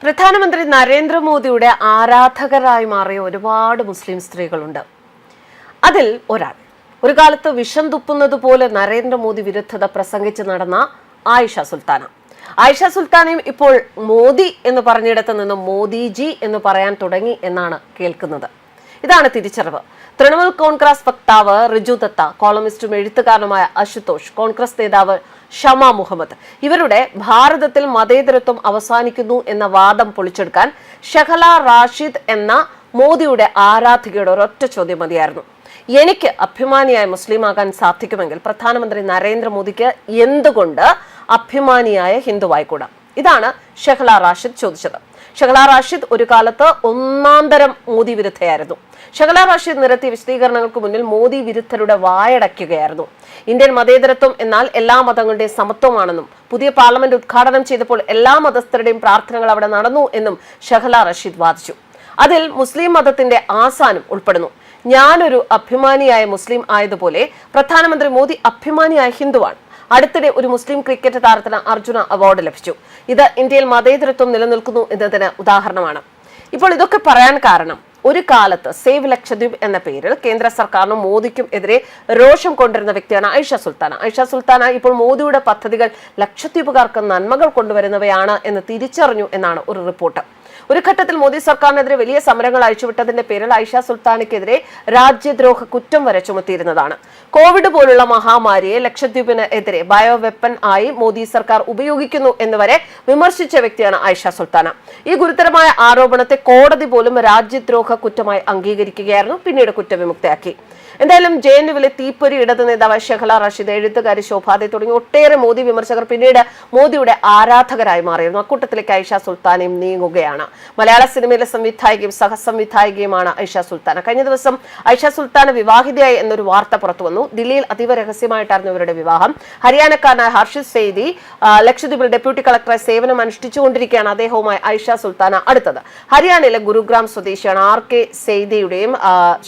പ്രധാനമന്ത്രി നരേന്ദ്രമോദിയുടെ ആരാധകരായി മാറിയ ഒരുപാട് മുസ്ലിം സ്ത്രീകളുണ്ട്. അതിൽ ഒരാൾ ഒരു കാലത്ത് വിഷം തുപ്പുന്നത് പോലെ നരേന്ദ്രമോദി വിരുദ്ധത പ്രസംഗിച്ച് നടന്ന ആയിഷ സുൽത്താന. ആയിഷ സുൽത്താനയും ഇപ്പോൾ മോദി എന്ന് പറഞ്ഞിടത്ത് നിന്ന് മോദിജി എന്ന് പറയാൻ തുടങ്ങി എന്നാണ് കേൾക്കുന്നത്. ഇതാണ് തിരിച്ചറിവ്. തൃണമൂൽ കോൺഗ്രസ് വക്താവ് റിജു ദത്ത, കോളമിസ്റ്റും എഴുത്തുകാരനുമായ അശുതോഷ്, കോൺഗ്രസ് നേതാവ് ഷമ മുഹമ്മദ്, ഇവരുടെ ഭാരതത്തിൽ മതേതരത്വം അവസാനിക്കുന്നു എന്ന വാദം പൊളിച്ചെടുക്കാൻ ഷഹല റാഷിദ് എന്ന മോദിയുടെ ആരാധികയുടെ ഒരൊറ്റ ചോദ്യം മതിയായിരുന്നു. എനിക്ക് അഭിമാനിയായ മുസ്ലിമാകാൻ സാധിക്കുമെങ്കിൽ പ്രധാനമന്ത്രി നരേന്ദ്രമോദിക്ക് എന്തുകൊണ്ട് അഭിമാനിയായ ഹിന്ദുവായിക്കൂടാ? ഇതാണ് ഷഹല റാഷിദ് ചോദിച്ചത്. ഷഹല റാഷിദ് ഒരു കാലത്ത് ഒന്നാന്തരം മോദി വിരുദ്ധയായിരുന്നു. ഷഹല റാഷിദ് നിരത്തിയ വിശദീകരണങ്ങൾക്ക് മുന്നിൽ മോദി വിരുദ്ധരുടെ വായടയ്ക്കുകയായിരുന്നു. ഇന്ത്യൻ മതേതരത്വം എന്നാൽ എല്ലാ മതങ്ങളുടെയും സമത്വമാണെന്നും പുതിയ പാർലമെന്റ് ഉദ്ഘാടനം ചെയ്തപ്പോൾ എല്ലാ മതസ്ഥരുടെയും പ്രാർത്ഥനകൾ അവിടെ നടന്നു എന്നും ഷഹല റാഷിദ് വാദിച്ചു. അതിൽ മുസ്ലിം മതത്തിന്റെ ആസാനും ഉൾപ്പെടുന്നു. ഞാനൊരു അഭിമാനിയായ മുസ്ലിം ആയതുപോലെ പ്രധാനമന്ത്രി മോദി അഭിമാനിയായ ഹിന്ദുവാണ്. അടുത്തിടെ ഒരു മുസ്ലിം ക്രിക്കറ്റ് താരത്തിന് അർജുന അവാർഡ് ലഭിച്ചു. ഇത് ഇന്ത്യയിൽ മതേതരത്വം നിലനിൽക്കുന്നു എന്നതിന് ഉദാഹരണമാണ്. ഇപ്പോൾ ഇതൊക്കെ പറയാൻ കാരണം, ഒരു കാലത്ത് സേവ് ലക്ഷദ്വീപ് എന്ന പേരിൽ കേന്ദ്ര സർക്കാരിനും മോദിക്കും എതിരെ രോഷം കൊണ്ടിരുന്ന വ്യക്തിയാണ് ആയിഷ സുൽത്താന. ആയിഷ സുൽത്താന ഇപ്പോൾ മോദിയുടെ പദ്ധതികൾ ലക്ഷദ്വീപുകാർക്ക് നന്മകൾ കൊണ്ടുവരുന്നവയാണ് എന്ന് തിരിച്ചറിഞ്ഞു എന്നാണ് ഒരു റിപ്പോർട്ട്. ഒരു ഘട്ടത്തിൽ മോദി സർക്കാരിനെതിരെ വലിയ സമരങ്ങൾ അഴിച്ചുവിട്ടതിന്റെ പേരിൽ ആയിഷ സുൽത്താനയ്ക്കെതിരെ രാജ്യദ്രോഹ കുറ്റം വരെ ചുമത്തിയിരുന്നതാണ്. കോവിഡ് പോലുള്ള മഹാമാരിയെ ലക്ഷദ്വീപിന് എതിരെ ബയോ വെപ്പൺ ആയി മോദി സർക്കാർ ഉപയോഗിക്കുന്നു എന്നുവരെ വിമർശിച്ച വ്യക്തിയാണ് ആയിഷ സുൽത്താന. ഈ ഗുരുതരമായ ആരോപണത്തെ കോടതി പോലും രാജ്യദ്രോഹ കുറ്റമായി അംഗീകരിക്കുകയായിരുന്നു, പിന്നീട് കുറ്റവിമുക്തയാക്കി. എന്തായാലും ജെഎൻയുവിലെ തീപ്പൊരി ഇടത് നേതാവ് ഷഹല റാഷിദ്, എഴുത്തുകാരി ശോഭാദെ തുടങ്ങി ഒട്ടേറെ മോദി വിമർശകർ പിന്നീട് മോദിയുടെ ആരാധകരായി മാറിയിരുന്നു. അക്കൂട്ടത്തിലേക്ക് ആയിഷ സുൽത്താനയും നീങ്ങുകയാണ്. മലയാള സിനിമയിലെ സംവിധായകയും സഹസംവിധായകയുമാണ് ആയിഷ സുൽത്താന. കഴിഞ്ഞ ദിവസം ആയിഷ സുൽത്താന വിവാഹിതയായി എന്നൊരു വാർത്ത പുറത്തു വന്നു. ദില്ലിയിൽ അതീവ രഹസ്യമായിട്ടായിരുന്നു ഇവരുടെ വിവാഹം. ഹരിയാനക്കാരനായ ഹർഷിത് സെയ്ദി ലക്ഷദ്വീപിൽ ഡെപ്യൂട്ടി കളക്ടറായി സേവനം അനുഷ്ഠിച്ചുകൊണ്ടിരിക്കുകയാണ്. അദ്ദേഹവുമായി ആയിഷ സുൽത്താന അടുത്തത്. ഹരിയാനയിലെ ഗുരുഗ്രാം സ്വദേശിയാണ്. RK സെയ്ദിയുടെയും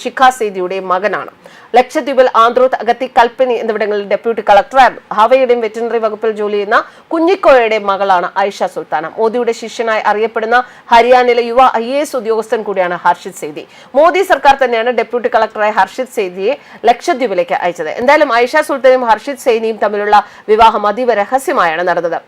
ശിഖ സെയ്ദിയുടെയും മകനാണ്. ലക്ഷദ്വീപിൽ ആന്ത്രോത്ത്, അഗത്തി, കൽപ്പനി എന്നിവിടങ്ങളിൽ ഡെപ്യൂട്ടി കളക്ടറായിരുന്നു. ഹവയുടെയും വെറ്റിനറി വകുപ്പിൽ ജോലി ചെയ്യുന്ന കുഞ്ഞിക്കോയയുടെ മകളാണ് ആയിഷ സുൽത്താന. മോദിയുടെ ശിഷ്യനായി അറിയപ്പെടുന്ന ഹരിയാനയിലെ യുവ IAS ഉദ്യോഗസ്ഥൻ കൂടിയാണ് ഹർഷിത് സെയ്ദി. മോദി സർക്കാർ തന്നെയാണ് ഡെപ്യൂട്ടി കളക്ടറായ ഹർഷിത് സെയ്ദിയെ ലക്ഷദ്വീപിലേക്ക് അയച്ചത്. എന്തായാലും ആയിഷ സുൽത്താനയും ഹർഷിത് സെയ്ദിയും തമ്മിലുള്ള വിവാഹം അതീവ രഹസ്യമായാണ് നടന്നത്.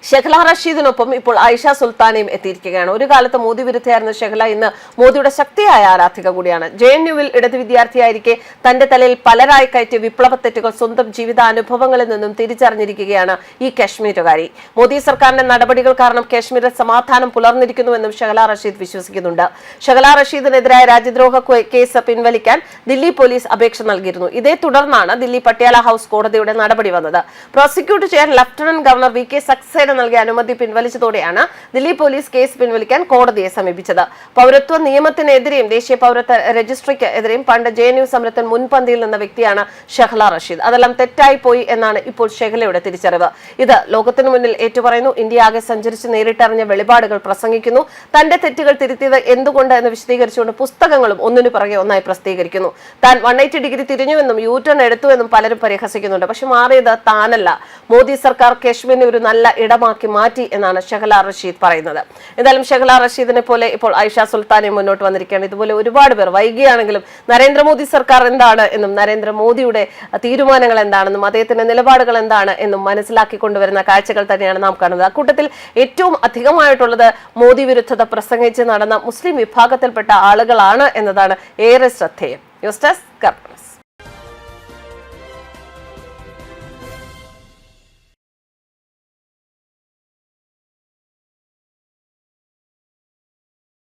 ഷഹല റഷീദിനൊപ്പം ഇപ്പോൾ ആയിഷ സുൽത്താനയും എത്തിയിരിക്കുകയാണ്. ഒരു കാലത്ത് മോദി വിരുദ്ധയായിരുന്ന ഷഹല ഇന്ന് മോദിയുടെ ശക്തിയായ ആരാധിക കൂടിയാണ്. ജെഎൻയുവിൽ ഇടത് വിദ്യാർത്ഥിയായിരിക്കെ തന്റെ തലയിൽ പലരായി കയറ്റിയ വിപ്ലവ തെറ്റുകൾ സ്വന്തം ജീവിതാനുഭവങ്ങളിൽ നിന്നും തിരിച്ചറിഞ്ഞിരിക്കുകയാണ് ഈ കശ്മീരുകാരി. മോദി സർക്കാരിന്റെ നടപടികൾ കാരണം കശ്മീരിൽ സമാധാനം പുലർന്നിരിക്കുന്നുവെന്നും ഷഹല റഷീദ് വിശ്വസിക്കുന്നുണ്ട്. ഷഹല റഷീദിനെതിരായ രാജ്യദ്രോഹ കേസ് പിൻവലിക്കാൻ ദില്ലി പോലീസ് അപേക്ഷ നൽകിയിരുന്നു. ഇതേ തുടർന്നാണ് ദില്ലി പട്യാല ഹൌസ് കോടതിയുടെ നടപടി വന്നത്. പ്രോസിക്യൂട്ട് ചെയ്യാൻ ലഫ്റ്റനന്റ് ഗവർണർ VK സക്സേന നൽകിയ അനുമതി പിൻവലിച്ചതോടെയാണ് ദില്ലി പോലീസ് കേസ് പിൻവലിക്കാൻ കോടതിയെ സമീപിച്ചത്. പൗരത്വ നിയമത്തിനെതിരെയും ദേശീയ പൗരത്വ രജിസ്ട്രിക്ക് എതിരെയും പണ്ട് ജെഎൻയു സമരത്തിൽ മുൻപന്തിയിൽ നിന്ന വ്യക്തിയാണ് ഷഹല റഷീദ്. അതെല്ലാം തെറ്റായി പോയി എന്നാണ് ഇപ്പോൾ ഷഹലയുടെ തിരിച്ചറിവ്. ഇത് ലോകത്തിനു മുന്നിൽ ഏറ്റുപറയുന്നു. ഇന്ത്യ ആകെ സഞ്ചരിച്ച് നേരിട്ടറിഞ്ഞ വെളിപാടുകൾ പ്രസംഗിക്കുന്നു. തന്റെ തെറ്റുകൾ തിരുത്തിയത് എന്തുകൊണ്ട് എന്ന് വിശദീകരിച്ചുകൊണ്ട് പുസ്തകങ്ങളും ഒന്നിനു പുറകെ ഒന്നായി പ്രസിദ്ധീകരിക്കുന്നു. താൻ 180 ഡിഗ്രി തിരിഞ്ഞുവെന്നും യൂട്ടേൺ എടുത്തുവെന്നും പലരും പരിഹസിക്കുന്നുണ്ട്. പക്ഷെ മാറിയത് താനല്ല, മോദി സർക്കാർ കശ്മീരിനെ ഒരു നല്ല ഇടമാക്കി മാറ്റി എന്നാണ് ഷഹല റഷീദ് പറയുന്നത്. എന്തായാലും ഷഹല റഷീദിനെ പോലെ ഇപ്പോൾ ആയിഷ സുൽത്താനയും മുന്നോട്ട് വന്നിരിക്കുകയാണ്. ഇതുപോലെ ഒരുപാട് പേർ വൈകിയാണെങ്കിലും നരേന്ദ്രമോദി സർക്കാർ എന്താണ് എന്നും നരേന്ദ്രമോദിയുടെ തീരുമാനങ്ങൾ എന്താണെന്നും അദ്ദേഹത്തിന്റെ നിലപാടുകൾ എന്താണ് എന്നും മനസ്സിലാക്കി കൊണ്ടുവരുന്ന കാഴ്ചകൾ തന്നെയാണ് നാം കാണുന്നത്. അക്കൂട്ടത്തിൽ ഏറ്റവും അധികമായിട്ടുള്ളത് മോദി വിരുദ്ധത പ്രസംഗിച്ച് നടന്ന മുസ്ലിം വിഭാഗത്തിൽപ്പെട്ട ആളുകളാണ് എന്നതാണ് ഏറെ ശ്രദ്ധേയം. News desk കർപ്പസ്.